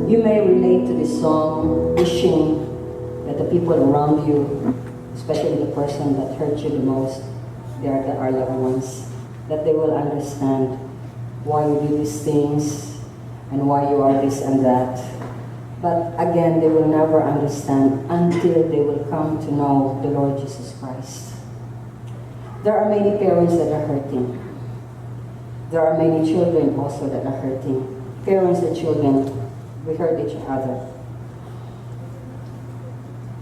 You may relate to this song, wishing that the people around you, especially the person that hurt you the most, they are our loved ones, that they will understand why you do these things and why you are this and that. But again, they will never understand until they will come to know the Lord Jesus Christ. There are many parents that are hurting. There are many children also that are hurting. Parents and children, we hurt each other.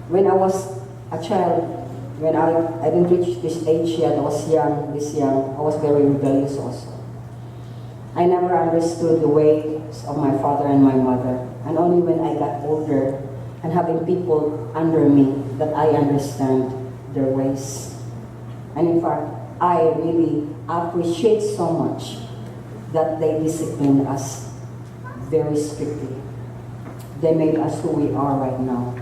When I was a child, when I didn't reach this age yet, I was this young, I was very rebellious also. I never understood the ways of my father and my mother. And only when I got older and having people under me that I understand their ways. And in fact, I really appreciate so much that they disciplined us very strictly. They made us who we are right now.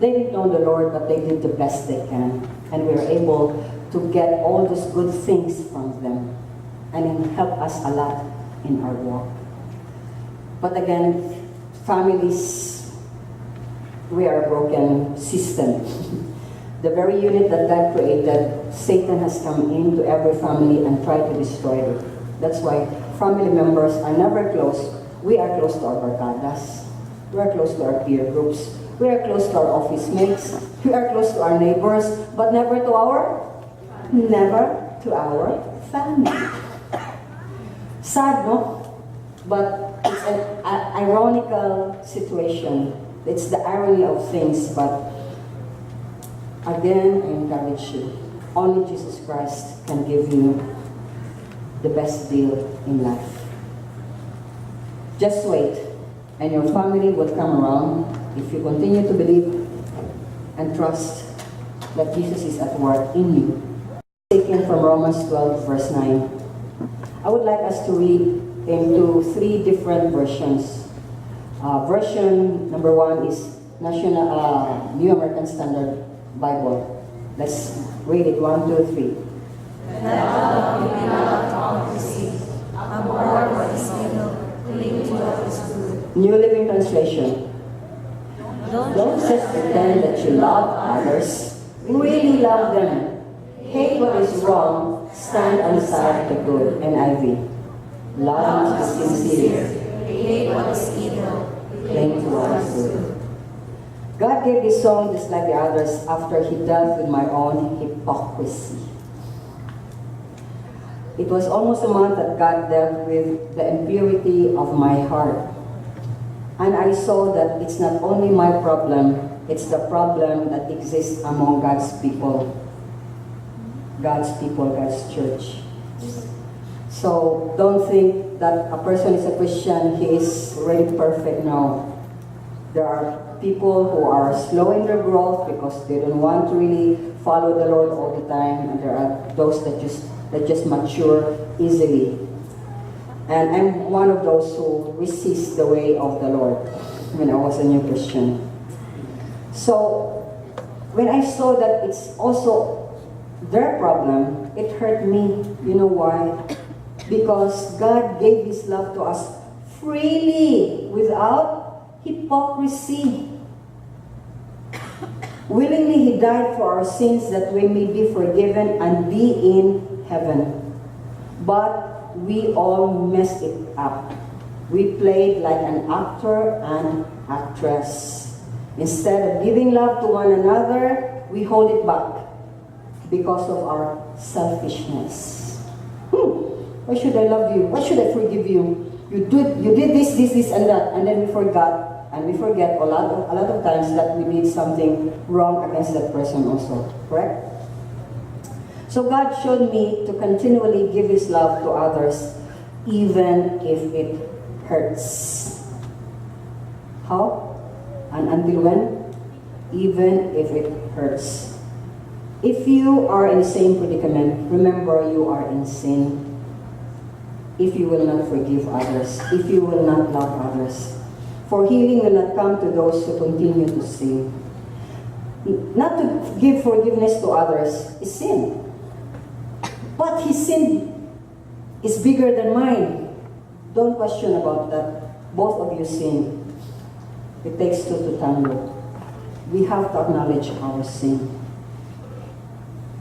They didn't know the Lord, but they did the best they can. And we were able to get all those good things from them. And it helped us a lot in our walk. But again, families, we are a broken system. The very unit that God created, Satan has come into every family and tried to destroy it. That's why family members are never close. We are close to our barcadas. We are close to our peer groups. We are close to our office mates. We are close to our neighbors, but never to our family. Sad, no? But it's an ironical situation. It's the irony of things, but again, I encourage you. Only Jesus Christ can give you the best deal in life. Just wait, and your family will come around if you continue to believe and trust that Jesus is at work in you. Taken from Romans 12, verse 9. I would like us to read into three different versions. Version number 1 is New American Standard Bible. Let's read it. 1, 2, 3. Let love be not all received, abhor what is evil, cling to what is good. New Living Translation. Don't just pretend that you love others. Really love them. Hate what is wrong. Stand on the side of the good. NIV. Love must be sincere. Hate what is evil, Cling to what is good. God gave this song just like the others after He dealt with my own hypocrisy. It was almost a month that God dealt with the impurity of my heart. And I saw that it's not only my problem, it's the problem that exists among God's people. God's people, God's church. So don't think that a person is a Christian, he is already perfect. No. There are people who are slow in their growth because they don't want to really follow the Lord all the time, and there are those that just mature easily. And I'm one of those who resist the way of the Lord when I was a new Christian. So when I saw that it's also their problem, it hurt me. You know why? Because God gave His love to us freely, without hypocrisy. Willingly He died for our sins that we may be forgiven and be in heaven. But we all messed it up. We played like an actor and actress. Instead of giving love to one another, we hold it back because of our selfishness. Why should I love you? Why should I forgive you? You did this, and that, and then we forgot, and we forget a lot of times that we did something wrong against that person also. Correct? So God showed me to continually give His love to others, even if it hurts. How? And until when? Even if it hurts. If you are in the same predicament, remember you are in sin. If you will not forgive others, if you will not love others. For healing will not come to those who continue to sin. Not to give forgiveness to others is sin. But his sin is bigger than mine. Don't question about that. Both of you sin. It takes two to tango. We have to acknowledge our sin.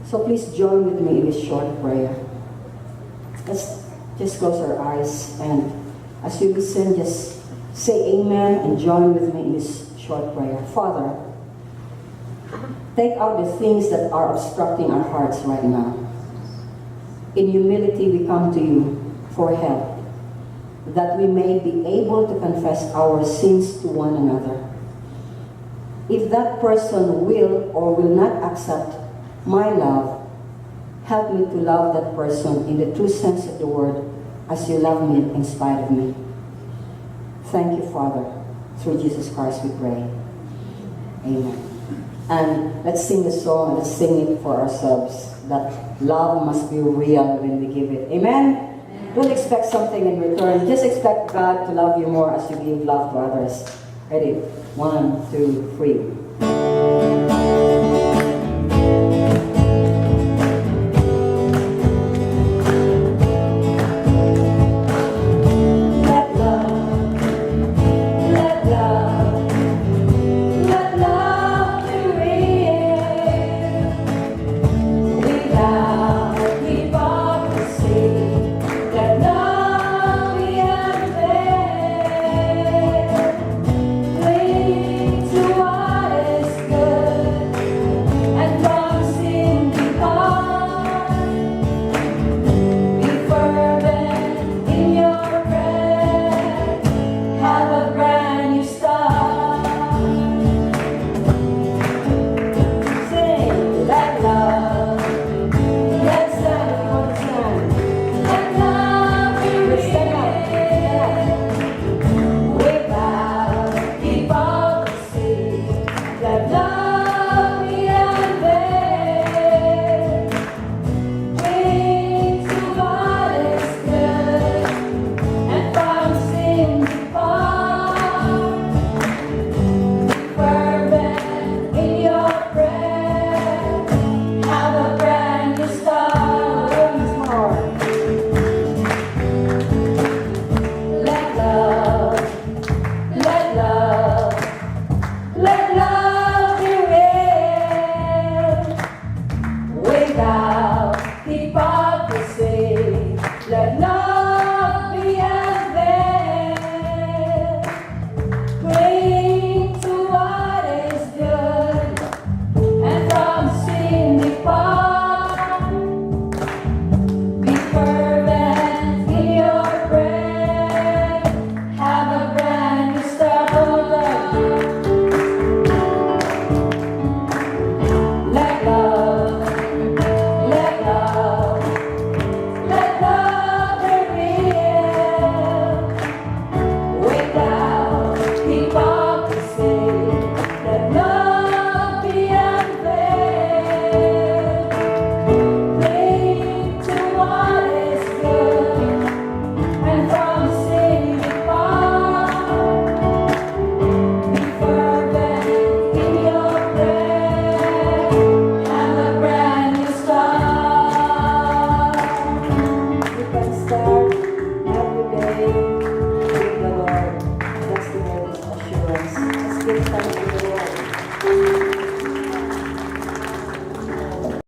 So please join with me in this short prayer. Let's just close our eyes, and as you listen, just say amen and join with me in this short prayer. Father, take out the things that are obstructing our hearts right now. In humility, we come to you for help, that we may be able to confess our sins to one another. If that person will or will not accept my love, help me to love that person in the true sense of the word, as you love me in spite of me. Thank you, Father. Through Jesus Christ we pray. Amen. And let's sing the song, let's sing it for ourselves, that love must be real when we give it. Amen? Don't expect something in return. Just expect God to love you more as you give love to others. Ready? 1, 2, 3.